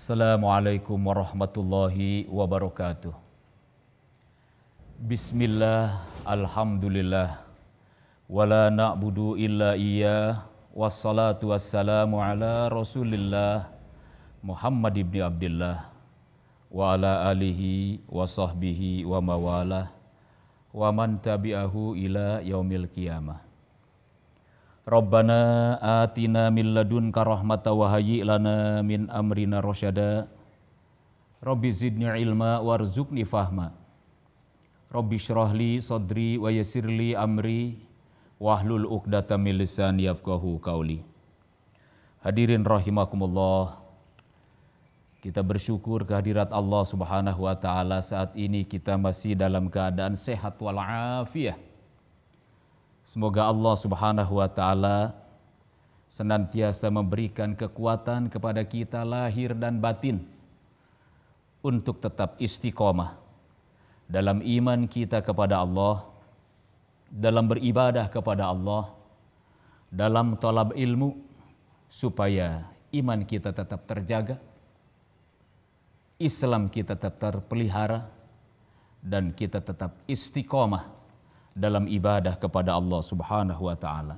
Assalamualaikum warahmatullahi wabarakatuh. Bismillah, alhamdulillah, wala na'budu illa iyyah, wassalatu wassalamu ala rasulillah Muhammad ibn Abdillah wa ala alihi wa sahbihi wa mawalah wa man tabi'ahu ila yaumil qiyamah. Rabbana atina min ladunka rahmatan wa hayyi' lana min amrina rasyada. Rabbi zidni ilma warzuqni fahma. Rabbi syrah li sadri wa yassir li amri wahlul 'uqdatam min lisani yafqahu qauli. Hadirin rahimakumullah. Kita bersyukur kehadirat Allah Subhanahu wa taala saat ini kita masih dalam keadaan sehat wal afiyah. Semoga Allah Subhanahu wa taala senantiasa memberikan kekuatan kepada kita lahir dan batin untuk tetap istiqomah dalam iman kita kepada Allah, dalam beribadah kepada Allah, dalam talab ilmu, supaya iman kita tetap terjaga, Islam kita tetap terpelihara, dan kita tetap istiqomah dalam ibadah kepada Allah Subhanahu wa taala.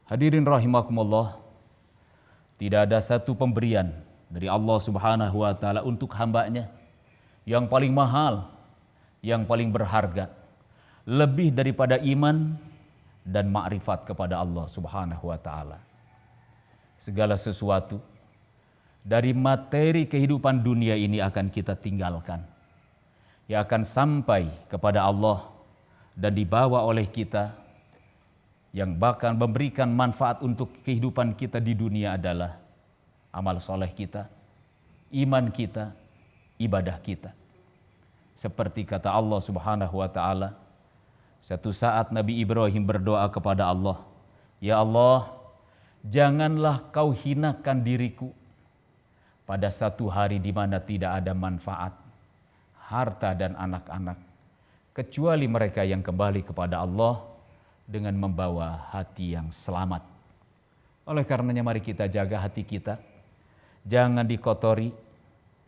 Hadirin rahimakumullah, tidak ada satu pemberian dari Allah Subhanahu wa taala untuk hambanya yang paling mahal, yang paling berharga, lebih daripada iman dan makrifat kepada Allah Subhanahu wa taala. Segala sesuatu dari materi kehidupan dunia ini akan kita tinggalkan, yang akan sampai kepada Allah dan dibawa oleh kita. Yang bahkan memberikan manfaat untuk kehidupan kita di dunia adalah amal soleh kita, iman kita, ibadah kita. Seperti kata Allah Subhanahu wa taala, satu saat Nabi Ibrahim berdoa kepada Allah, "Ya Allah, janganlah kau hinakan diriku pada satu hari di mana tidak ada manfaat, harta dan anak-anak, kecuali mereka yang kembali kepada Allah dengan membawa hati yang selamat." Oleh karenanya mari kita jaga hati kita, jangan dikotori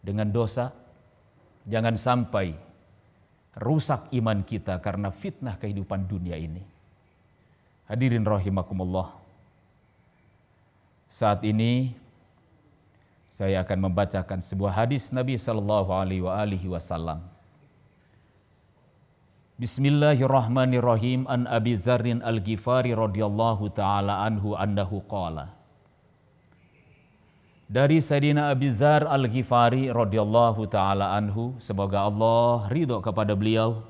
dengan dosa, jangan sampai rusak iman kita karena fitnah kehidupan dunia ini. Hadirin rahimakumullah, saat ini saya akan membacakan sebuah hadis Nabi sallallahu alaihi wasallam. Bismillahirrahmanirrahim. An Abi Dzarrin Al-Ghifari radhiyallahu taala anhu annahu qala. Dari Sayyidina Abi Dzar Al-Ghifari radhiyallahu taala anhu, semoga Allah ridho kepada beliau.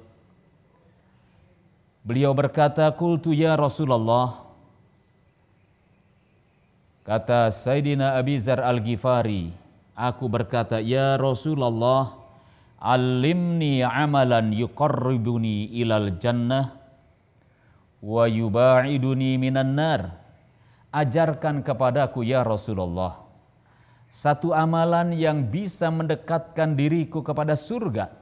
Beliau berkata, "Qultu ya Rasulullah." Kata Sayyidina Abi Dzar Al-Ghifari, aku berkata, "Ya Rasulullah, alimni amalan yuqarribuni ilal jannah wa yubaiduni minan nar." Ajarkan kepadaku ya Rasulullah satu amalan yang bisa mendekatkan diriku kepada surga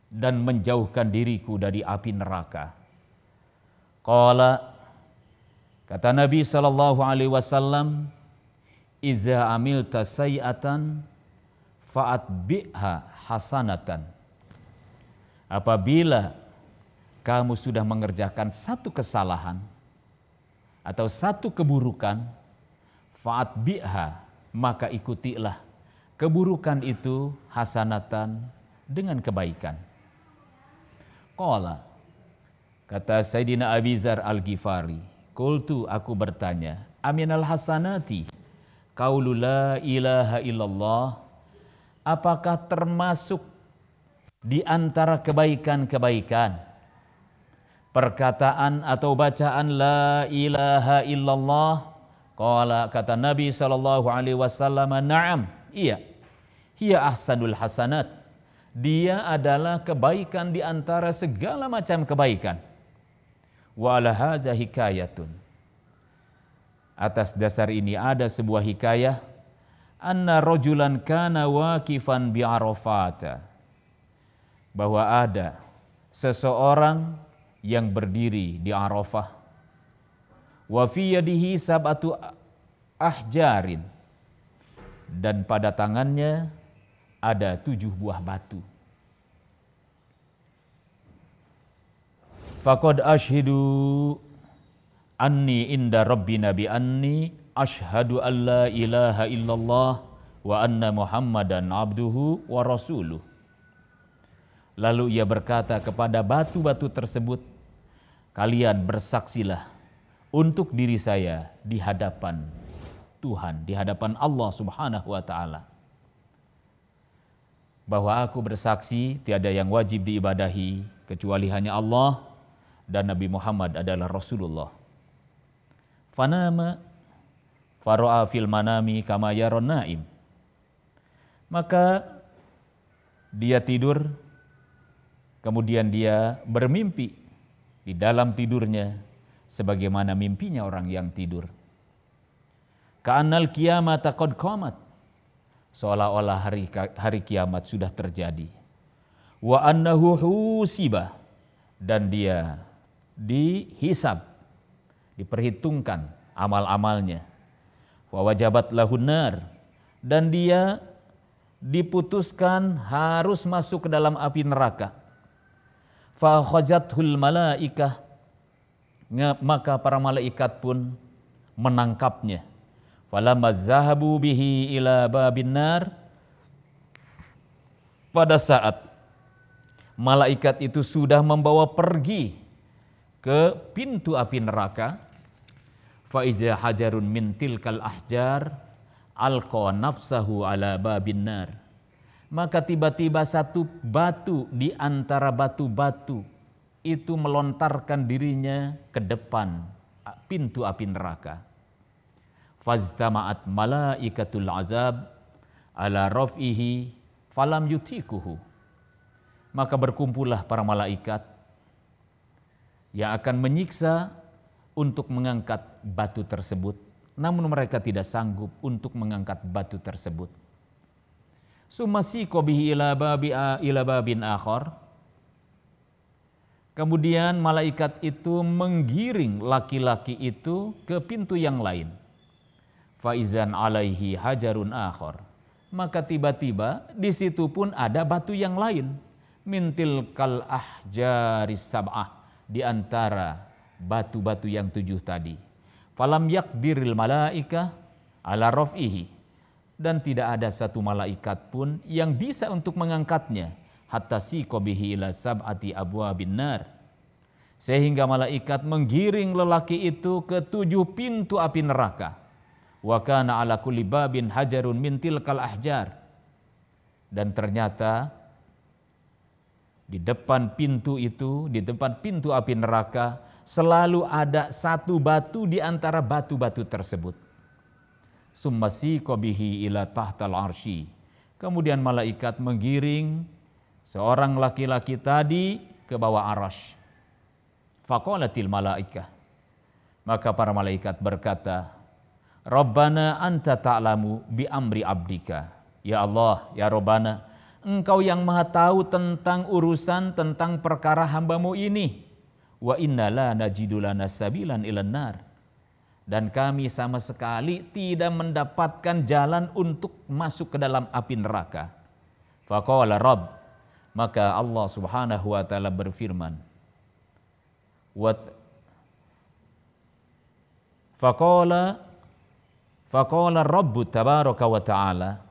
dan menjauhkan diriku dari api neraka. Qala, kata Nabi sallallahu alaihi wasallam, "Iza amilta sayi'atan fa'atbi'ha hasanatan." Apabila kamu sudah mengerjakan satu kesalahan atau satu keburukan, fa'atbi'ha, maka ikutilah keburukan itu hasanatan, dengan kebaikan. Qala, kata Sayyidina Abi Dzar Al-Ghifari, qultu, aku bertanya, aminal hasanati qaulu la ilaha illallah, apakah termasuk di antara kebaikan-kebaikan perkataan atau bacaan la ilaha illallah? Qala, kata Nabi sallallahu alaihi wasallam, na'am, iya. Hiya ahsanul hasanat. Dia adalah kebaikan di antara segala macam kebaikan. Wa ala hadza hikayatun. Atas dasar ini ada sebuah hikayah, anna rajulan kana waqifan bi Arafat, bahwa ada seseorang yang berdiri di Arafah. Wa fi yadihi sab'atu ahjarin, dan pada tangannya ada 7 buah batu. Faqad ashhadu anni inda rabbina bi anni ashhadu an la ilaha illallah wa anna Muhammadan abduhu wa rasuluh. Lalu ia berkata kepada batu-batu tersebut, kalian bersaksilah untuk diri saya di hadapan Tuhan, di hadapan Allah Subhanahu wa taala, bahwa aku bersaksi tiada yang wajib diibadahi kecuali hanya Allah dan Nabi Muhammad adalah Rasulullah. Fanama faro'a fil manami kama yaron naim. Maka dia tidur, kemudian dia bermimpi di dalam tidurnya sebagaimana mimpinya orang yang tidur. Ka'annal qiyamata qad qamat. Seolah-olah hari kiamat sudah terjadi. Wa annahu husiba, dan dia dihisab, diperhitungkan amal-amalnya. Wa wajabat lahun nar, dan dia diputuskan harus masuk ke dalam api neraka. Fa khazathul malaikah, maka para malaikat pun menangkapnya. Falamma zahabu bihi ila babin nar, pada saat malaikat itu sudah membawa pergi ke pintu api neraka, fa iza hajarun min tilkal ahjar alqa nafsahu ala babin nar, maka tiba-tiba satu batu di antara batu-batu itu melontarkan dirinya ke depan pintu api neraka. Faztama'at malaikatul azab ala raf'ihi falam yutikuhu, maka berkumpullah para malaikat yang akan menyiksa untuk mengangkat batu tersebut, namun mereka tidak sanggup untuk mengangkat batu tersebut. Sumasiqa bihi ila babin akhar, kemudian malaikat itu menggiring laki-laki itu ke pintu yang lain. Faizan alaihi hajarun akhar, maka tiba-tiba di situ pun ada batu yang lain. Mintil kal ahjaris sab'ah, di antara batu-batu yang 7 tadi. Falam yakdiril malaikah ala raf'ihi, dan tidak ada satu malaikat pun yang bisa untuk mengangkatnya. Hatta siqa bihi ila sab'ati abwabin nar, sehingga malaikat menggiring lelaki itu ke 7 pintu api neraka. Wa kana ala kulli babin hajarun min tilkal ahjar, dan ternyata di depan pintu itu, di depan pintu api neraka, selalu ada satu batu di antara batu-batu tersebut. Summasiqa bihi ila tahtal arsy, kemudian malaikat menggiring seorang laki-laki tadi ke bawah arasy. Faqalatil malaikah, maka para malaikat berkata, Rabbana anta ta'lamu bi amri abdika. Ya Allah, ya Rabbana, Engkau yang maha tahu tentang urusan, tentang perkara hambamu ini. Wa inna la najidu lana sabilan ilan nar, dan kami sama sekali tidak mendapatkan jalan untuk masuk ke dalam api neraka. Faqala Rabb, maka Allah Subhanahu wa taala berfirman, Faqala Rabbu tabaraka wa ta'ala,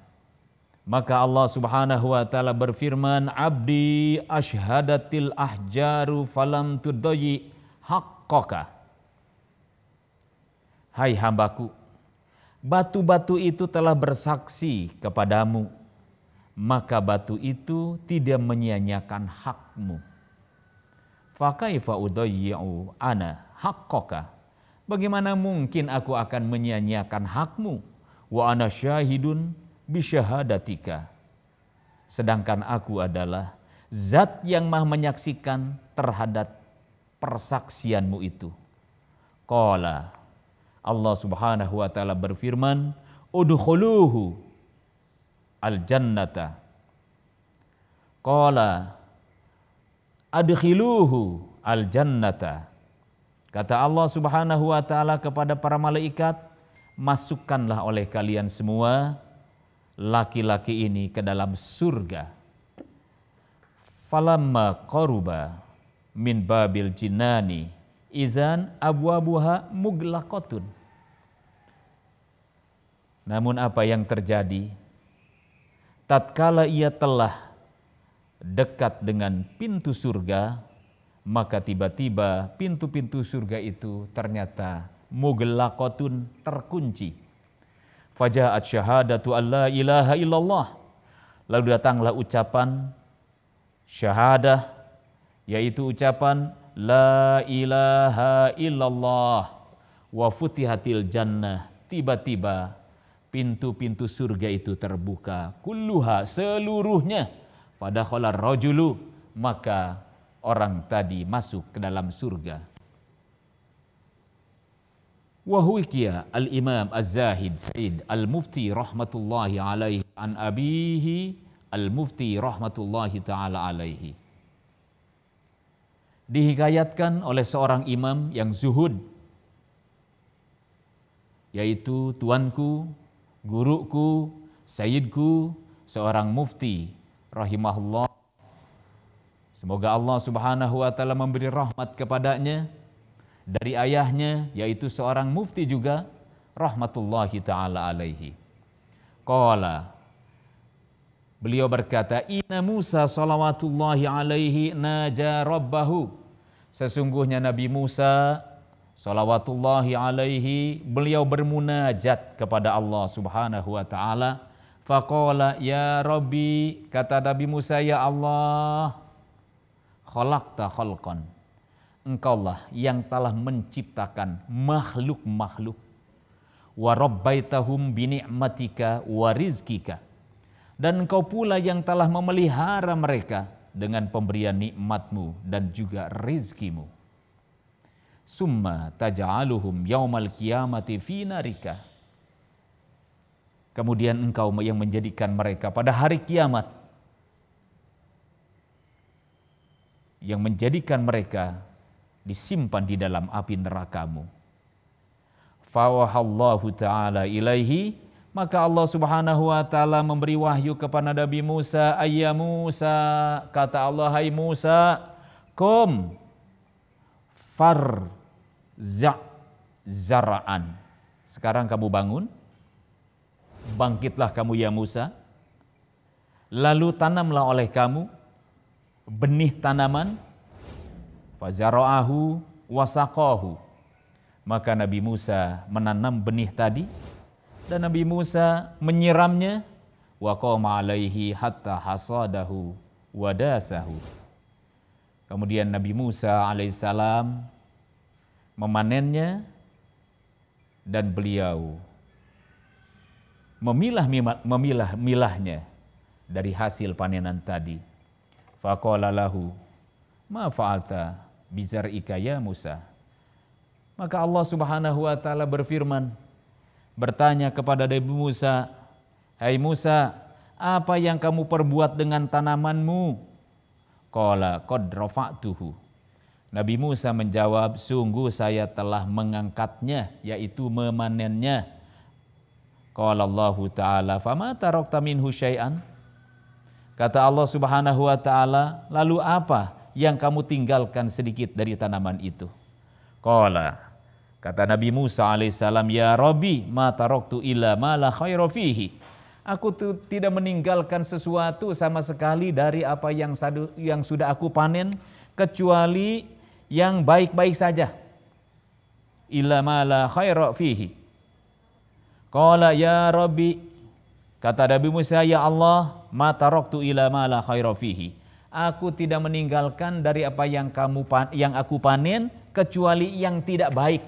maka Allah Subhanahu wa taala berfirman, abdi ashhadatil ahjaru falam tudayyi haqqaka. Hai hambaku, batu-batu itu telah bersaksi kepadamu, maka batu itu tidak menyia-nyiakan hakmu. Fa kaifa udayyi'u ana haqqaka, bagaimana mungkin aku akan menyia-nyiakan hakmu? Wa ana syahidun bisyahadatika, sedangkan aku adalah zat yang maha menyaksikan terhadap persaksianmu itu. Qala, Allah Subhanahu wa taala berfirman, udkhuluhu al-jannata. Qala adkhiluhu al-jannata. Kata Allah Subhanahu wa taala kepada para malaikat, masukkanlah oleh kalian semua laki-laki ini ke dalam surga. Falamma qaruba min babil jinani izan abwabuha muglaqatun. Namun apa yang terjadi? Tatkala ia telah dekat dengan pintu surga, maka tiba-tiba pintu-pintu surga itu ternyata muglaqatun, terkunci. Faja'at syahadatu alla ilaha illallah. Lalu datanglah ucapan syahadah, yaitu ucapan la ilaha illallah, wa futihatil jannah. Tiba-tiba pintu-pintu surga itu terbuka, kulluha, seluruhnya. Fadakhala rajulu, maka orang tadi masuk ke dalam surga. Wahuikia al-Imam Az-Zahid Sa'id Al-Mufti rahmatullahi alaihi an abihi Al-Mufti rahmatullahi ta'ala alaihi. Dihikayatkan oleh seorang imam yang zuhud, yaitu tuanku, guruku, sayyidku, seorang mufti rahimahullah. Semoga Allah subhanahu wa ta'ala memberi rahmat kepadanya, dari ayahnya, yaitu seorang mufti juga, rahmatullahi ta'ala alaihi. Qala, beliau berkata, inna Musa salawatullahi alaihi naja rabbahu. Sesungguhnya Nabi Musa salawatullahi alaihi, beliau bermunajat kepada Allah subhanahu wa ta'ala. Faqala ya Rabbi, kata Nabi Musa, ya Allah, khalaqta khalqan, Engkaulah yang telah menciptakan makhluk-makhluk, wa rabbaitahum bi ni'matika wa rizkika, dan Engkau pula yang telah memelihara mereka dengan pemberian nikmatmu dan juga rizkimu. Summa taj'aluhum yaumal qiyamati fi narika, kemudian Engkau yang menjadikan mereka pada hari kiamat, yang menjadikan mereka disimpan di dalam api nerakamu. Fawahallahu ta'ala ilaihi, maka Allah subhanahu wa ta'ala memberi wahyu kepada Nabi Musa. Ayya Musa, kata Allah, hai Musa, kum farza' zara'an. Sekarang kamu bangun, bangkitlah kamu ya Musa, lalu tanamlah oleh kamu benih tanaman, fazara'ahu wasaqahu. Maka Nabi Musa menanam benih tadi dan Nabi Musa menyiramnya, wa qama alaihi hatta hasadahu wadasahu. Kemudian Nabi Musa alaihissalam memanennya dan beliau memilah-milahnya dari hasil panenan tadi. Faqala lahu ma fa'alta bizar'ika ya Musa. Maka Allah subhanahu wa ta'ala berfirman, bertanya kepada Nabi Musa, hai Musa, apa yang kamu perbuat dengan tanamanmu? Qala qad rafa'tuhu. Nabi Musa menjawab, sungguh saya telah mengangkatnya, yaitu memanennya. Qala Allah ta'ala fama tarakta minhu syai'an. Kata Allah subhanahu wa ta'ala, lalu apa yang kamu tinggalkan sedikit dari tanaman itu? Qala, kata Nabi Musa alaihissalam, ya Rabbi, ma taraktu illa ma la khaira fihi. Aku tidak meninggalkan sesuatu sama sekali dari apa yang sudah aku panen, kecuali yang baik-baik saja. Illa ma la khaira fihi. Qala ya Rabbi, kata Nabi Musa, ya Allah, ma taraktu illa ma la khaira fihi. Aku tidak meninggalkan dari apa yang aku panen, kecuali yang tidak baik.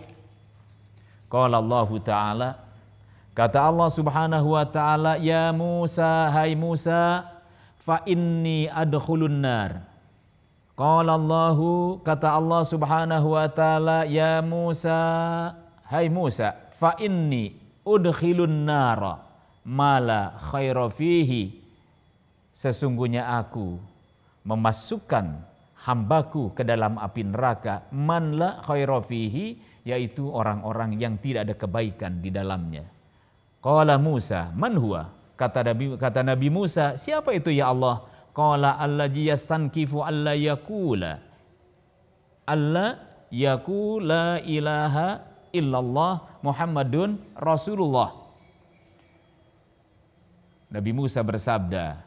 Qala Allah Ta'ala, kata Allah subhanahu wa ta'ala, ya Musa, hai Musa, fa inni adkhulun nar. Qala Allahu, kata Allah subhanahu wa ta'ala, ya Musa, hai Musa, fa inni udkhilun nara mala khaira fihi. Sesungguhnya aku memasukkan hambaku ke dalam api neraka, man la khaira fihi, yaitu orang-orang yang tidak ada kebaikan di dalamnya. Qala Musa, man huwa? Kata Nabi Musa, siapa itu ya Allah? Qala allazi yastankifu alla yakula ilaha illallah Muhammadun Rasulullah. Nabi Musa bersabda,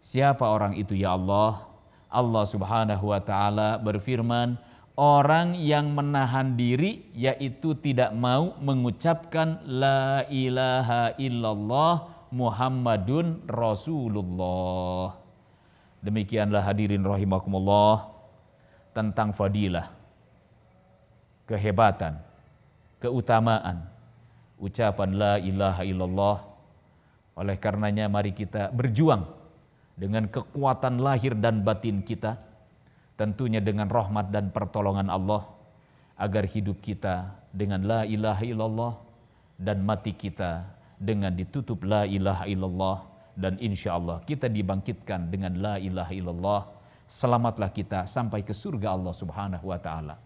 siapa orang itu ya Allah? Allah Subhanahu wa taala berfirman, orang yang menahan diri yaitu tidak mau mengucapkan la ilaha illallah Muhammadun Rasulullah. Demikianlah hadirin rahimakumullah tentang fadilah, kehebatan, keutamaan ucapan la ilaha illallah. Oleh karenanya mari kita berjuang dengan kekuatan lahir dan batin kita, tentunya dengan rahmat dan pertolongan Allah, agar hidup kita dengan la ilaha illallah dan mati kita dengan ditutup la ilaha illallah, dan insya Allah kita dibangkitkan dengan la ilaha illallah. Selamatlah kita sampai ke surga Allah Subhanahu wa taala.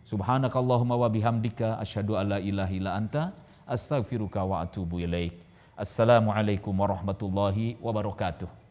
Subhanakallahumma wa bihamdika asyhadu alla ilaha illa anta astaghfiruka wa atubu ilaik. Assalamualaikum warahmatullahi wabarakatuh.